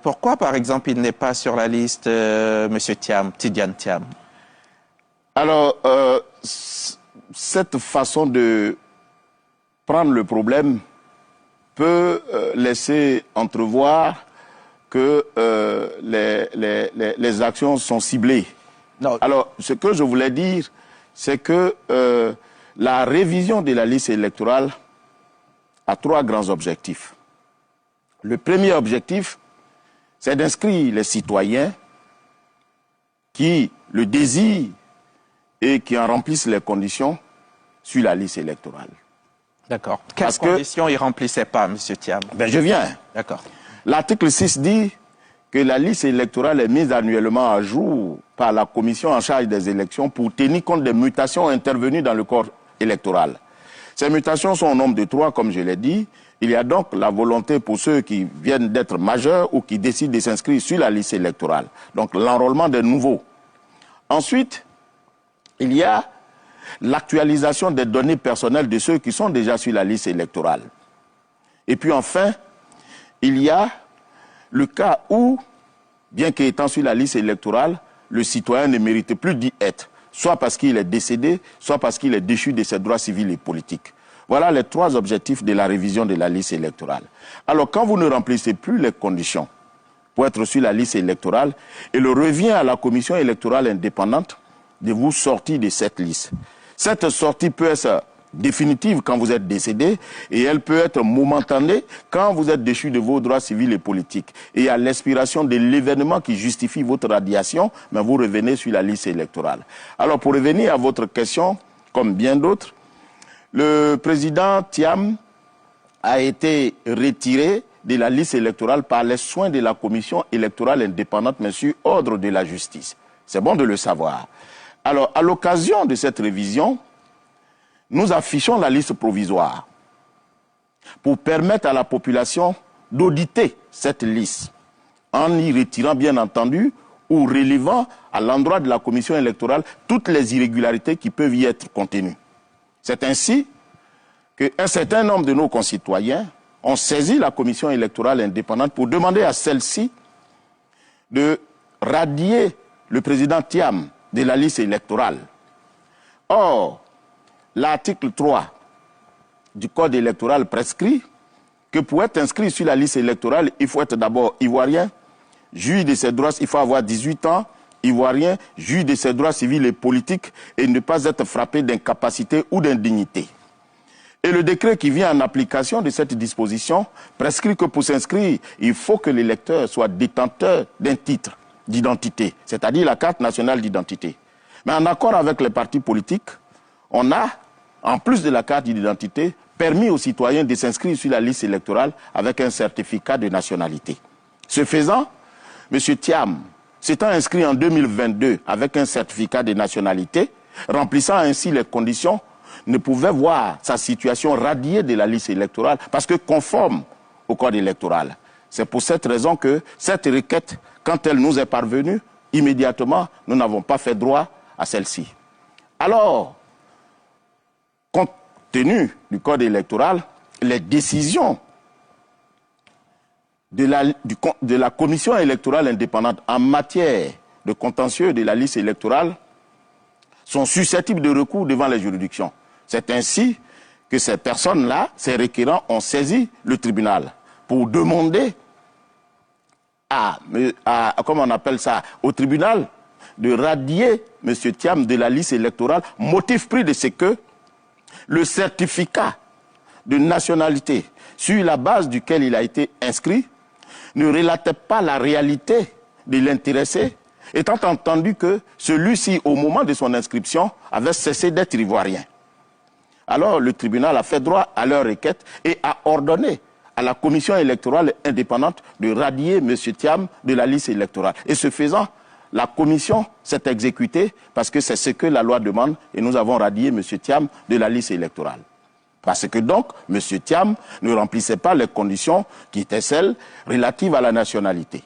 Pourquoi, par exemple, il n'est pas sur la liste, M. Thiam, Tidiane Thiam? Alors, cette façon de prendre le problème peut laisser entrevoir que les actions sont ciblées. Non. Alors, ce que je voulais dire, c'est que la révision de la liste électorale a trois grands objectifs. Le premier objectif, c'est d'inscrire les citoyens qui le désirent et qui en remplissent les conditions sur la liste électorale. D'accord. Quelles conditions il ne remplissait pas, M. Thiam? Ben, je viens. D'accord. L'article 6 dit que la liste électorale est mise annuellement à jour par la commission en charge des élections pour tenir compte des mutations intervenues dans le corps électoral. Ces mutations sont au nombre de 3, comme je l'ai dit. Il y a donc la volonté pour ceux qui viennent d'être majeurs ou qui décident de s'inscrire sur la liste électorale. Donc l'enrôlement des nouveaux. Ensuite, il y a l'actualisation des données personnelles de ceux qui sont déjà sur la liste électorale. Et puis enfin, il y a le cas où, bien qu'étant sur la liste électorale, le citoyen ne mérite plus d'y être, soit parce qu'il est décédé, soit parce qu'il est déchu de ses droits civils et politiques. Voilà les 3 objectifs de la révision de la liste électorale. Alors, quand vous ne remplissez plus les conditions pour être sur la liste électorale, il revient à la commission électorale indépendante de vous sortir de cette liste. Cette sortie peut être définitive quand vous êtes décédé et elle peut être momentanée quand vous êtes déchu de vos droits civils et politiques. Et à l'expiration de l'événement qui justifie votre radiation, mais vous revenez sur la liste électorale. Alors, pour revenir à votre question, comme bien d'autres, le président Thiam a été retiré de la liste électorale par les soins de la commission électorale indépendante, mais sur ordre de la justice. C'est bon de le savoir. Alors, à l'occasion de cette révision, nous affichons la liste provisoire pour permettre à la population d'auditer cette liste en y retirant, bien entendu, ou relevant à l'endroit de la commission électorale toutes les irrégularités qui peuvent y être contenues. C'est ainsi qu'un certain nombre de nos concitoyens ont saisi la commission électorale indépendante pour demander à celle-ci de radier le président Thiam de la liste électorale. Or, l'article 3 du Code électoral prescrit que pour être inscrit sur la liste électorale, il faut être d'abord ivoirien, juge de ses droits, il faut avoir 18 ans, ivoirien, juge de ses droits civils et politiques et ne pas être frappé d'incapacité ou d'indignité. Et le décret qui vient en application de cette disposition prescrit que pour s'inscrire, il faut que l'électeur soit détenteur d'un titre d'identité, c'est-à-dire la carte nationale d'identité. Mais en accord avec les partis politiques, on a, en plus de la carte d'identité, permis aux citoyens de s'inscrire sur la liste électorale avec un certificat de nationalité. Ce faisant, M. Thiam, s'étant inscrit en 2022 avec un certificat de nationalité, remplissant ainsi les conditions, ne pouvait voir sa situation radiée de la liste électorale parce que conforme au code électoral. C'est pour cette raison que cette requête, quand elle nous est parvenue, immédiatement, nous n'avons pas fait droit à celle-ci. Alors, compte tenu du code électoral, les décisions de la commission électorale indépendante en matière de contentieux de la liste électorale sont susceptibles de recours devant les juridictions. C'est ainsi que ces personnes-là, ces requérants, ont saisi le tribunal pour demander comment on appelle ça, au tribunal de radier M. Thiam de la liste électorale, motif pris de ce que le certificat de nationalité sur la base duquel il a été inscrit ne relatait pas la réalité de l'intéressé, étant entendu que celui-ci, au moment de son inscription, avait cessé d'être ivoirien. Alors le tribunal a fait droit à leur requête et a ordonné à la commission électorale indépendante de radier M. Thiam de la liste électorale. Et ce faisant, la commission s'est exécutée parce que c'est ce que la loi demande et nous avons radié M. Thiam de la liste électorale. Parce que donc, M. Thiam ne remplissait pas les conditions qui étaient celles relatives à la nationalité.